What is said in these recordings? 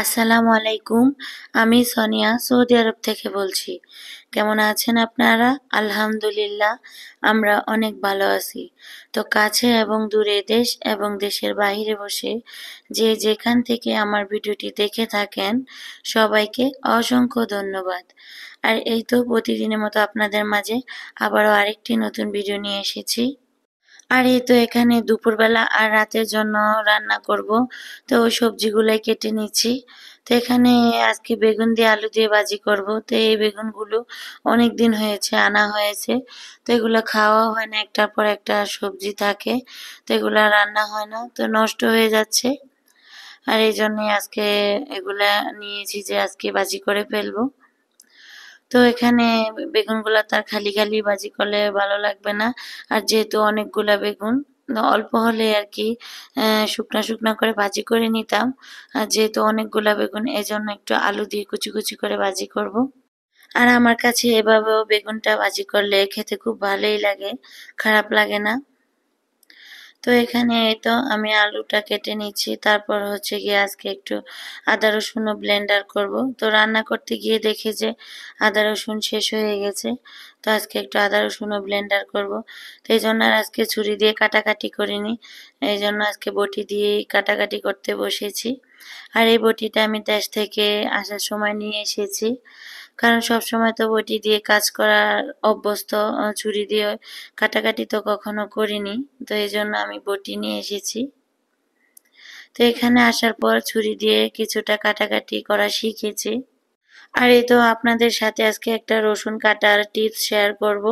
আসসালামু আলাইকুম। আমি সোনিয়া সৌদি আরব থেকে বলছি। কেমন আছেন আপনারা? আলহামদুলিল্লাহ, আমরা অনেক ভালো আছি। তো কাছে এবং দূরে, দেশ এবং দেশের বাইরে বসে যে যেখান থেকে আমার ভিডিওটি দেখে থাকেন, সবাইকে অসংখ্য ধন্যবাদ। আর এই তো প্রতিদিনের মতো আপনাদের মাঝে আবারও আরেকটি নতুন ভিডিও নিয়ে এসেছি। আর এই তো এখানে দুপুরবেলা আর রাতের জন্য রান্না করব। তো ওই সবজিগুলাই কেটে নিচ্ছি। তো এখানে আজকে বেগুন দিয়ে আলু দিয়ে ভাজি করব। তো এই বেগুনগুলো অনেক দিন হয়েছে আনা হয়েছে। তো এগুলো খাওয়া হয় না, একটার পর একটা সবজি থাকে, তো এগুলা রান্না হয় না, তো নষ্ট হয়ে যাচ্ছে। আর এই জন্যই আজকে এগুলা নিয়েছি যে আজকে ভাজি করে ফেলবো। তো এখানে বেগুনগুলা তার খালি খালি ভাজি করলে ভালো লাগবে না। আর যেহেতু অনেকগুলা বেগুন, অল্প হলে আর কি শুকনা শুকনা করে ভাজি করে নিতাম। আর যেহেতু অনেকগুলা বেগুন, এজন্য একটু আলু দিয়ে কুচি কুচি করে ভাজি করব। আর আমার কাছে এভাবেও বেগুনটা ভাজি করলে খেতে খুব ভালোই লাগে, খারাপ লাগে না। তো এখানে এই তো আমি আলুটা কেটে নিচ্ছি, তারপর হচ্ছে গিয়ে আজকে একটু আদা রসুন ব্লেন্ডার করব। তো রান্না করতে গিয়ে দেখি যে আদা রসুন শেষ হয়ে গেছে, তো আজকে একটু আদা রসুন ব্লেন্ডার করব। তো এই জন্য আর আজকে ছুরি দিয়ে কাটাকাটি করিনি, এই জন্য আজকে বটি দিয়েই কাটাকাটি করতে বসেছি। আর এই বটিটা আমি দেশ থেকে আসার সময় নিয়ে এসেছি, কারণ সব সময় তো বটি দিয়ে কাজ করার অভ্যস্ত, ছুরি দিয়ে কাটাকাটি তো কখনো করিনি। তো এই জন্য আমি বটি নিয়ে এসেছি। তো এখানে আসার পর ছুরি দিয়ে কিছুটা কাটাকাটি করা শিখেছি। আর এই তো আপনাদের সাথে আজকে একটা রসুন কাটার টিপস শেয়ার করব।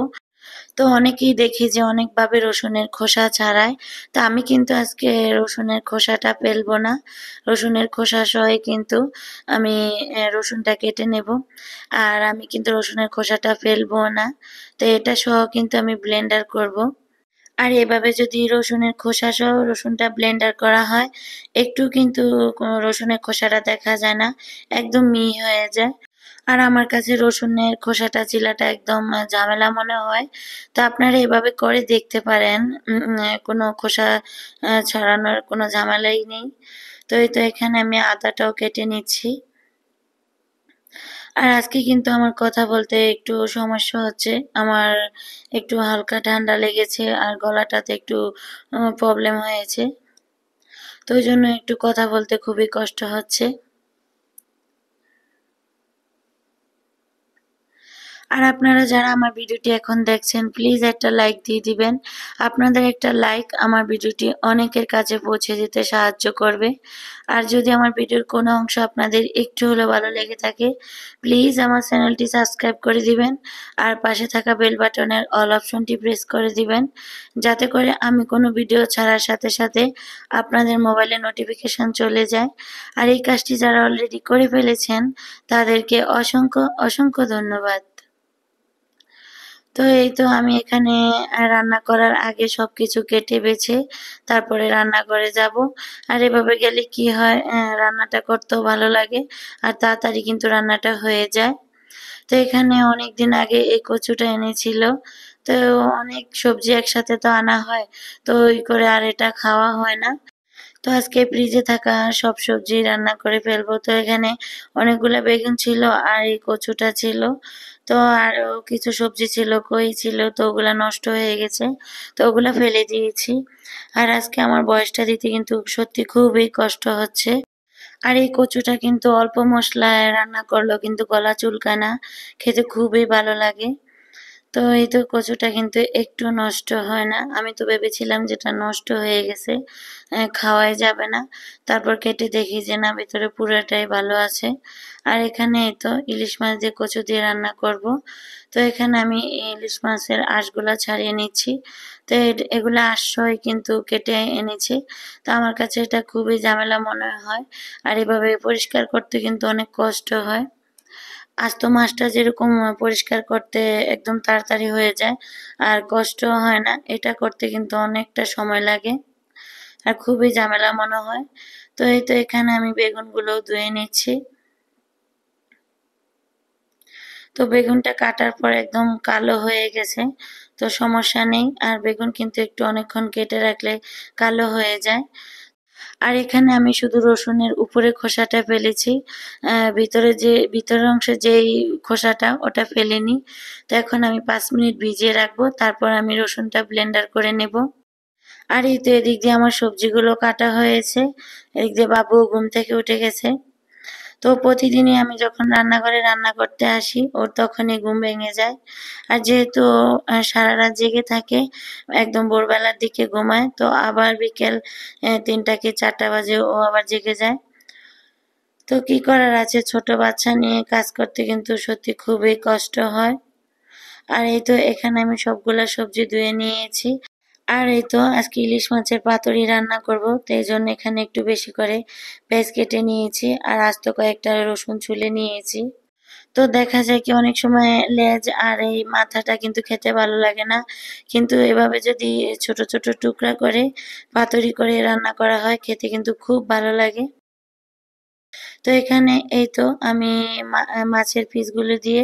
তো অনেকেই দেখি যে অনেকভাবে রসুনের খোসা ছাড়ায়, তো আমি কিন্তু আজকে রসুনের খোসাটা ফেলবো না, রসুনের খোসা সহই কিন্তু আমি রসুনটা কেটে নেব। আর আমি কিন্তু রসুনের খোসাটা ফেলবো না, তো এটা সহ কিন্তু আমি ব্লেন্ডার করব। আর এভাবে যদি রসুনের খোসা সহ রসুনটা ব্লেন্ডার করা হয়, একটু কিন্তু রসুনের খোসাটা দেখা যায় না, একদম মিহি হয়ে যায়। আর আমার কাছে রসুনের খোসাটা চিলাটা একদম ঝামেলা মনে হয়। তো আপনারা এভাবে করে দেখতে পারেন, কোনো খোসা ছাড়ানোর কোনো ঝামেলাই নেই। তো এই তো এখানে আমি আদাটাও কেটে নিচ্ছি। আর আজকে কিন্তু আমার কথা বলতে একটু সমস্যা হচ্ছে, আমার একটু হালকা ঠান্ডা লেগেছে আর গলাটাতে একটু প্রবলেম হয়েছে, তো ওই জন্য একটু কথা বলতে খুবই কষ্ট হচ্ছে। আর আপনারা যারা আমার ভিডিওটি এখন দেখছেন, প্লিজ একটা লাইক দিয়ে দিবেন। আপনাদের একটা লাইক আমার ভিডিওটি অনেকের কাছে পৌঁছে দিতে সাহায্য করবে। আর যদি আমার ভিডিওর কোনো অংশ আপনাদের একটু হলেও ভালো লেগে থাকে, প্লিজ আমার চ্যানেলটি সাবস্ক্রাইব করে দিবেন। আর পাশে থাকা বেল বাটনের অল অপশনটি প্রেস করে দিবেন, যাতে করে আমি কোনো ভিডিও ছাড়ার সাথে সাথে আপনাদের মোবাইলে নোটিফিকেশন চলে যায়। আর এই কাজটি যারা অলরেডি করে ফেলেছেন, তাদেরকে অসংখ্য অসংখ্য ধন্যবাদ। তো এই তো আমি এখানে রান্না করার আগে সবকিছু কেটে বেছে তারপরে রান্নাঘরে যাব। আর এভাবে গেলে কি হয়, রান্নাটা করতেও ভালো লাগে আর তাড়াতাড়ি কিন্তু রান্নাটা হয়ে যায়। তো এখানে অনেকদিন আগে এই কচুটা এনেছিল, তো অনেক সবজি একসাথে তো আনা হয়, তো ওই করে আর এটা খাওয়া হয় না। তো আজকে ফ্রিজে থাকা সব সবজি রান্না করে ফেলবো। তো এখানে অনেকগুলা বেগুন ছিল আর এই কচুটা ছিল, তো আরো কিছু সবজি ছিল, কই ছিল, তো ওগুলা নষ্ট হয়ে গেছে, তো ওগুলা ফেলে দিয়েছি। আর আজকে আমার বয়সটা দিতে কিন্তু সত্যি খুবই কষ্ট হচ্ছে। আর এই কচুটা কিন্তু অল্প মশলায় রান্না করলেও কিন্তু গলা চুলকায় না, খেতে খুবই ভালো লাগে। তো এই তো কচুটা কিন্তু একটু নষ্ট হয় না, আমি তো ভেবেছিলাম যেটা নষ্ট হয়ে গেছে, খাওয়াই যাবে না। তারপর কেটে দেখি যে না, ভিতরে পুরোটাই ভালো আছে। আর এখানে এই তো ইলিশ মাছ দিয়ে কচু দিয়ে রান্না করব। তো এখানে আমি ইলিশ মাছের আঁশগুলা ছাড়িয়ে নিচ্ছি। তো এগুলা আঁশ সহই কিন্তু কেটে এনেছি। তো আমার কাছে এটা খুবই ঝামেলা মনে হয়, আর এভাবে পরিষ্কার করতে কিন্তু অনেক কষ্ট হয়। আস্ত মাছটা যেরকম পরিষ্কার করতে একদম তাড়াতাড়ি হয়ে যায় আর কষ্ট হয় না, এটা করতে কিন্তু অনেকটা সময় লাগে আর খুবই ঝামেলা মনে হয়। তো এই তো এখানে আমি বেগুনগুলো ধুয়ে নিচ্ছি। তো বেগুনটা কাটার পর একদম কালো হয়ে গেছে, তো সমস্যা নেই। আর বেগুন কিন্তু একটু অনেকক্ষণ কেটে রাখলে কালো হয়ে যায়। আর এখানে আমি শুধু রসুনের উপরে খোসাটা ফেলেছি, ভিতরে যে ভিতরের অংশে যেই খোসাটা ওটা ফেলিনি। তো এখন আমি 5 মিনিট ভিজিয়ে রাখবো, তারপর আমি রসুনটা ব্লেন্ডার করে নেব। আর এই তো এদিক দিয়ে আমার সবজিগুলো কাটা হয়েছে, এদিক দিয়ে বাবু ঘুম থেকে উঠে গেছে। তো প্রতিদিনই আমি যখন রান্নাঘরে রান্না করতে আসি ওর তখনই ঘুম ভেঙে যায়। আর যেহেতু সারা রাত জেগে থাকে, একদম ভোরবেলার দিকে ঘুমায়, তো আবার বিকেল 3টা কি 4টা বাজে ও আবার জেগে যায়। তো কি করার আছে, ছোট বাচ্চা নিয়ে কাজ করতে কিন্তু সত্যি খুবই কষ্ট হয়। আর এই তো এখানে আমি সবগুলা সবজি ধুয়ে নিয়েছি। আর এই তো আজকে ইলিশ মাছের পাতুরি রান্না করব, তো এই জন্য এখানে একটু বেশি করে পেঁয়াজ কেটে নিয়েছি আর আস্ত কয়েকটা রসুন ছুলে নিয়েছি। তো দেখা যায় কি অনেক সময় লেজ আর এই মাথাটা কিন্তু খেতে ভালো লাগে না, কিন্তু এভাবে যদি ছোট ছোট টুকরা করে পাতুরি করে রান্না করা হয় খেতে কিন্তু খুব ভালো লাগে। তো এখানে এই তো আমি মাছের পিসগুলো দিয়ে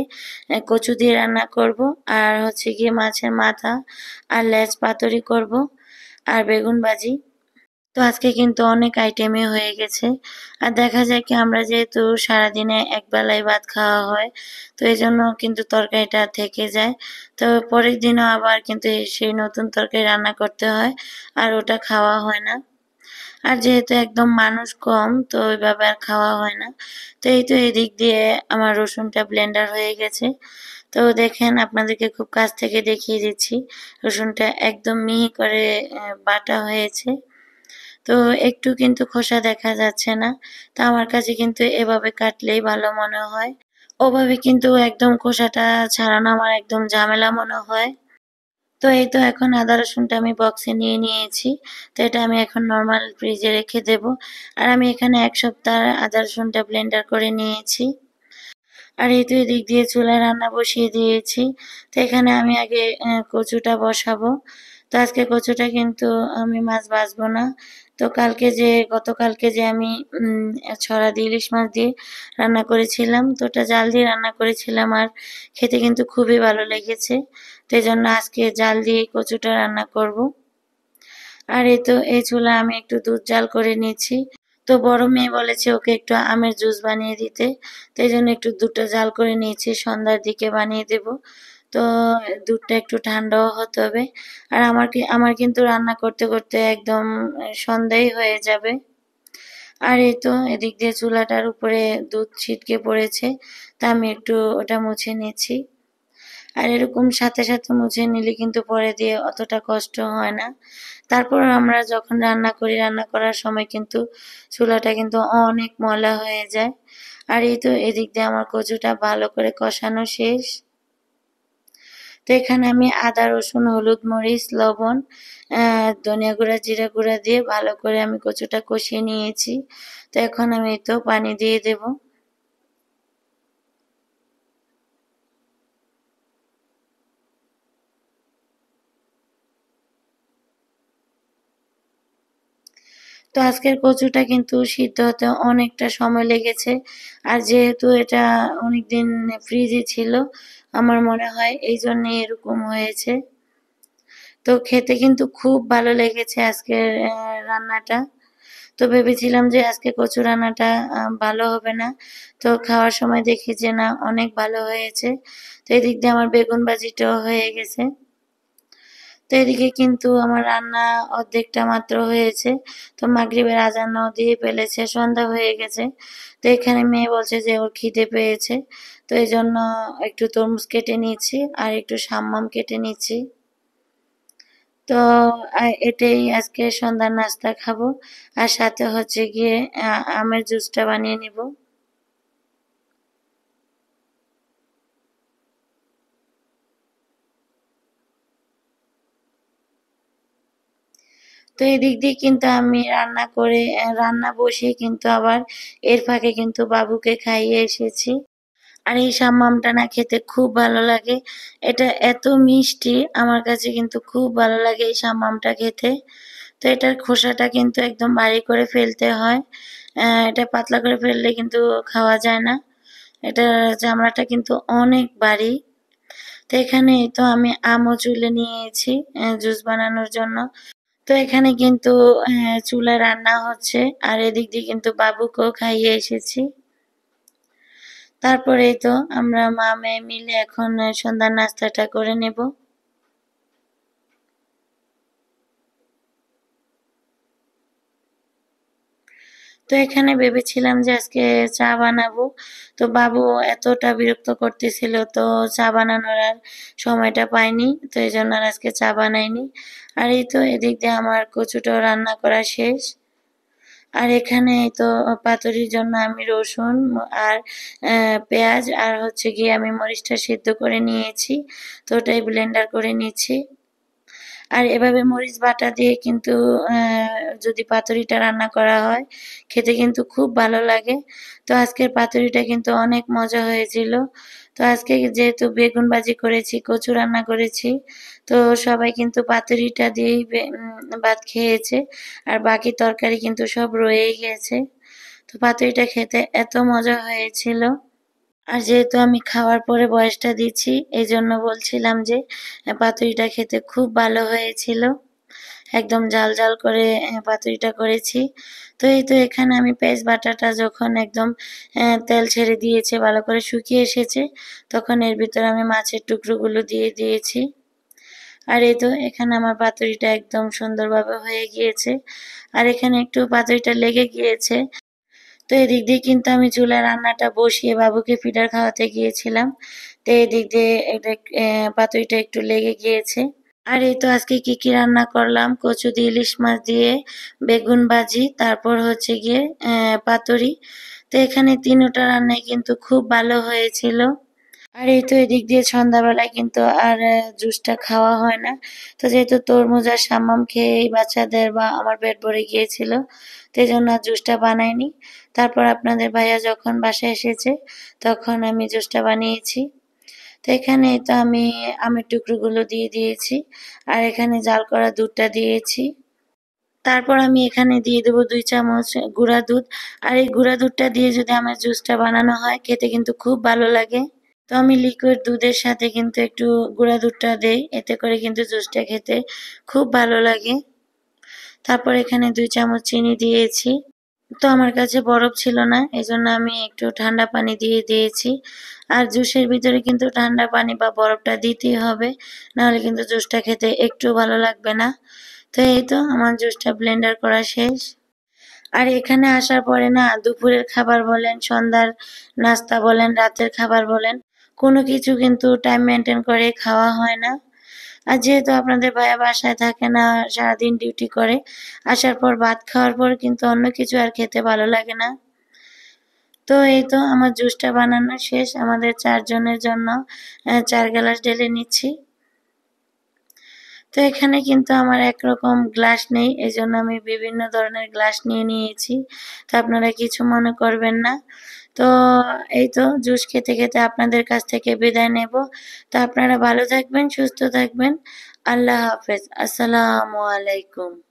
কচু দিয়ে রান্না করব, আর হচ্ছে গিয়ে মাছের মাথা আর লেজ পাতুরি করব, আর বেগুন ভাজি। তো আজকে কিন্তু অনেক আইটেমই হয়ে গেছে। আর দেখা যায় কি আমরা যেহেতু সারাদিনে একবেলাই ভাত খাওয়া হয়, তো এই জন্য কিন্তু তরকারিটা থেকে যায়। তো পরের দিনও আবার কিন্তু সেই নতুন তরকারি রান্না করতে হয়, আর ওটা খাওয়া হয় না। আর যেহেতু একদম মানুষ কম, তো ওইভাবে আর খাওয়া হয় না। তো এই তো এদিক দিয়ে আমার রসুনটা ব্লেন্ডার হয়ে গেছে। তো দেখেন আপনাদেরকে খুব কাছ থেকে দেখিয়ে দিচ্ছি, রসুনটা একদম মিহি করে বাটা হয়েছে। তো একটু কিন্তু খোসা দেখা যাচ্ছে না। তো আমার কাছে কিন্তু এভাবে কাটলেই ভালো মনে হয়। ওভাবে কিন্তু একদম খোসাটা ছাড়ানো আমার একদম ঝামেলা মনে হয়। তো এই তো এখন আদা রসুনটা আমি বক্সে নিয়ে নিয়েছি। তো এটা আমি এখন নর্মাল ফ্রিজে রেখে দেব। আর আমি এখানে 1 সপ্তাহ আদা রসুনটা ব্লেন্ডার করে নিয়েছি। আর এই তো এদিক দিয়ে চুলায় রান্না বসিয়ে দিয়েছি। তো এখানে আমি আগে কচুটা বসাবো। তো আজকে কচুটা কিন্তু আমি মাছ ভাজবো না। তো গতকালকে যে আমি ছড়া দিয়ে ইলিশ মাছ দিয়ে রান্না করেছিলাম, তো ওটা জাল দিয়ে রান্না করেছিলাম আর খেতে কিন্তু খুবই ভালো লেগেছে। তো এই জন্য আজকে জাল দিয়ে কচুটা রান্না করব। আর এই তো এই চুলায় আমি একটু দুধ জাল করে নিচ্ছি। তো বড় মেয়ে বলেছে ওকে একটু আমের জুস বানিয়ে দিতে, তো এই জন্য একটু দুধটা জাল করে নিয়েছি, সন্ধ্যার দিকে বানিয়ে দেব। তো দুধটা একটু ঠান্ডাও হতে হবে। আর আমার কিন্তু রান্না করতে করতে একদম সন্ধ্যাই হয়ে যাবে। আর এই তো এদিক দিয়ে চুলাটার উপরে দুধ ছিটকে পড়েছে, তা আমি একটু ওটা মুছে নিচ্ছি। আর এরকম সাথে সাথে মুছে নিলে কিন্তু পরে দিয়ে অতটা কষ্ট হয় না। তারপর আমরা যখন রান্না করি, রান্না করার সময় কিন্তু চুলাটা কিন্তু অনেক ময়লা হয়ে যায়। আর এই তো এদিক দিয়ে আমার কচুটা ভালো করে কষানো শেষ। তো এখানে আমি আদা রসুন হলুদ মরিচ লবণ ধনিয়া গুঁড়া জিরা গুঁড়া দিয়ে ভালো করে আমি কচুটা কষিয়ে নিয়েছি। তো এখন আমি তো পানি দিয়ে দেব। তো আজকের কচুটা কিন্তু সিদ্ধ হতে অনেকটা সময় লেগেছে। আর যেহেতু এটা অনেকদিন ফ্রিজে ছিল, আমার মনে হয় এই জন্য এরকম হয়েছে। তো খেতে কিন্তু খুব ভালো লেগেছে আজকের রান্নাটা। তো ভেবেছিলাম যে আজকে কচু রান্নাটা ভালো হবে না, তো খাওয়ার সময় দেখি যে না অনেক ভালো হয়েছে। তো এদিক দিয়ে আমার বেগুন ভাজিটাও হয়ে গেছে। তো এদিকে কিন্তু আমার রান্না অর্ধেকটা মাত্র হয়েছে। তো মাগরিবের আজানও দিয়ে ফেলেছে, সন্ধ্যা হয়ে গেছে। তো এখানে মেয়ে বলছে যে ওর খিদে পেয়েছে, তো এই জন্য একটু তরমুজ কেটে নিচ্ছি আর একটু শাম্মাম কেটে নিচ্ছি। তো এটাই আজকে সন্ধ্যার নাস্তা খাবো। আর সাথে হচ্ছে গিয়ে আমের জুসটা বানিয়ে নিব। তো এদিক দিয়ে কিন্তু আমি রান্না বসে কিন্তু আবার এর ফাঁকে কিন্তু বাবুকে খাইয়ে এসেছি। আর এই সাম্মামটা না খেতে খুব ভালো লাগে। এটা এত মিষ্টি, আমার কাছে কিন্তু খুব ভালো লাগে এই সাম্মামটা খেতে। তো এটার খোসাটা কিন্তু একদম বাড়ি করে ফেলতে হয়, এটা পাতলা করে ফেললে কিন্তু খাওয়া যায় না। এটার চামড়াটা কিন্তু অনেক বাড়ি। তো এখানে তো আমি আমও চুলে নিয়েছি জুস বানানোর জন্য। তো এখানে কিন্তু চুলায় রান্না হচ্ছে, আর এদিক দিয়ে কিন্তু বাবুকেও খাইয়ে এসেছি। তারপরেই তো আমরা মা মেয়ে মিলে এখন সন্ধ্যার নাস্তাটা করে নেব। তো এখানে ভেবেছিলাম যে আজকে চা বানাবো, তো বাবু এতটা বিরক্ত করতেছিল, তো চা বানানোর আর সময়টা পাইনি, তো এই জন্য আর আজকে চা বানাইনি। আর এই তো এদিক দিয়ে আমার কচুটাও রান্না করা শেষ। আর এখানে এই তো পাতুরির জন্য আমি রসুন আর পেঁয়াজ আর হচ্ছে গিয়ে আমি মরিচটা সিদ্ধ করে নিয়েছি, তো ওটাই ব্লেন্ডার করে নিচ্ছি। আর এভাবে মরিচ বাটা দিয়ে কিন্তু যদি পাতুরিটা রান্না করা হয়, খেতে কিন্তু খুব ভালো লাগে। তো আজকের পাতুরিটা কিন্তু অনেক মজা হয়েছিল। তো আজকে যেহেতু বেগুন ভাজি করেছি, কচু রান্না করেছি, তো সবাই কিন্তু পাতুরিটা দিয়েই ভাত খেয়েছে, আর বাকি তরকারি কিন্তু সব রয়েই গেছে। তো পাতুরিটা খেতে এত মজা হয়েছিল। আর যেহেতু আমি খাওয়ার পরে বয়সটা দিচ্ছি, এই জন্য বলছিলাম যে পাতুরিটা খেতে খুব ভালো হয়েছিল। একদম ঝাল ঝাল করে পাতুরিটা করেছি। তো এই তো এখানে আমি পেঁয়াজ বাটাটা যখন একদম তেল ছেড়ে দিয়েছে, ভালো করে শুকিয়ে এসেছে, তখন এর ভিতরে আমি মাছের টুকরোগুলো দিয়ে দিয়েছি। আর এই তো এখানে আমার পাতুরিটা একদম সুন্দরভাবে হয়ে গিয়েছে। আর এখানে একটু পাতুরিটা লেগে গিয়েছে, তো এদিক দিয়ে কিন্তু আমি চুলায় রান্নাটা বসিয়ে বাবুকে ফিডার খাওয়াতে গিয়েছিলাম। তো এদিক দিয়ে এটা পাতুরিটা একটু লেগে গিয়েছে। আর এই তো আজকে কি কি রান্না করলাম, কচু দিয়ে ইলিশ মাছ দিয়ে বেগুন ভাজি, তারপর হচ্ছে গিয়ে পাতুরি। তো এখানে তিনোটা রান্নাই কিন্তু খুব ভালো হয়েছিল। আর এই তো এদিক দিয়ে সন্ধ্যাবেলায় কিন্তু আর জুসটা খাওয়া হয় না। তো যেহেতু তরমুজ আর শামাম খেয়ে এই বাচ্চাদের বা আমার পেট ভরে গিয়েছিল, তো এই জন্য আর জুসটা বানাইনি। তারপর আপনাদের ভাইয়া যখন বাসায় এসেছে, তখন আমি জুসটা বানিয়েছি। তো এখানে তো আমি আমের টুকরোগুলো দিয়ে দিয়েছি, আর এখানে জাল করা দুধটা দিয়েছি। তারপর আমি এখানে দিয়ে দেবো 2 চামচ গুঁড়া দুধ। আর এই গুঁড়া দুধটা দিয়ে যদি আমার জুসটা বানানো হয়, খেতে কিন্তু খুব ভালো লাগে। তো আমি লিকুইড দুধের সাথে কিন্তু একটু গুঁড়া দুধটা দেই, এতে করে কিন্তু জুসটা খেতে খুব ভালো লাগে। তারপর এখানে 2 চামচ চিনি দিয়েছি। তো আমার কাছে বরফ ছিল না, এজন্য আমি একটু ঠান্ডা পানি দিয়ে দিয়েছি। আর জুসের ভিতরে কিন্তু ঠান্ডা পানি বা বরফটা দিতেই হবে, নাহলে কিন্তু জুসটা খেতে একটু ভালো লাগবে না। তো এই তো আমার জুসটা ব্লেন্ডার করা শেষ। আর এখানে আসার পরে না, দুপুরের খাবার বলেন, সন্ধ্যার নাস্তা বলেন, রাতের খাবার বলেন, কোনো কিছু কিন্তু টাইম মেনটেন করে খাওয়া হয় না। আর যেহেতু আপনাদের ভাইয়া বাসায় থাকে না, সারাদিন ডিউটি করে, আসার পর ভাত খাওয়ার পর কিন্তু অন্য কিছু আর খেতে ভালো লাগে না। তো এই তো আমার জুসটা বানানো শেষ, আমাদের 4 জনের জন্য 4 গ্লাস ঢেলে নিচ্ছি। তো এখানে কিন্তু আমার একরকম গ্লাস নেই, এজন্য আমি বিভিন্ন ধরনের গ্লাস নিয়ে নিয়েছি। তো আপনারা কিছু মনে করবেন না। তো এই তো জুস খেতে খেতে আপনাদের কাছ থেকে বিদায় নেব। তো আপনারা ভালো থাকবেন, সুস্থ থাকবেন। আল্লাহ হাফেজ। আসসালামু আলাইকুম।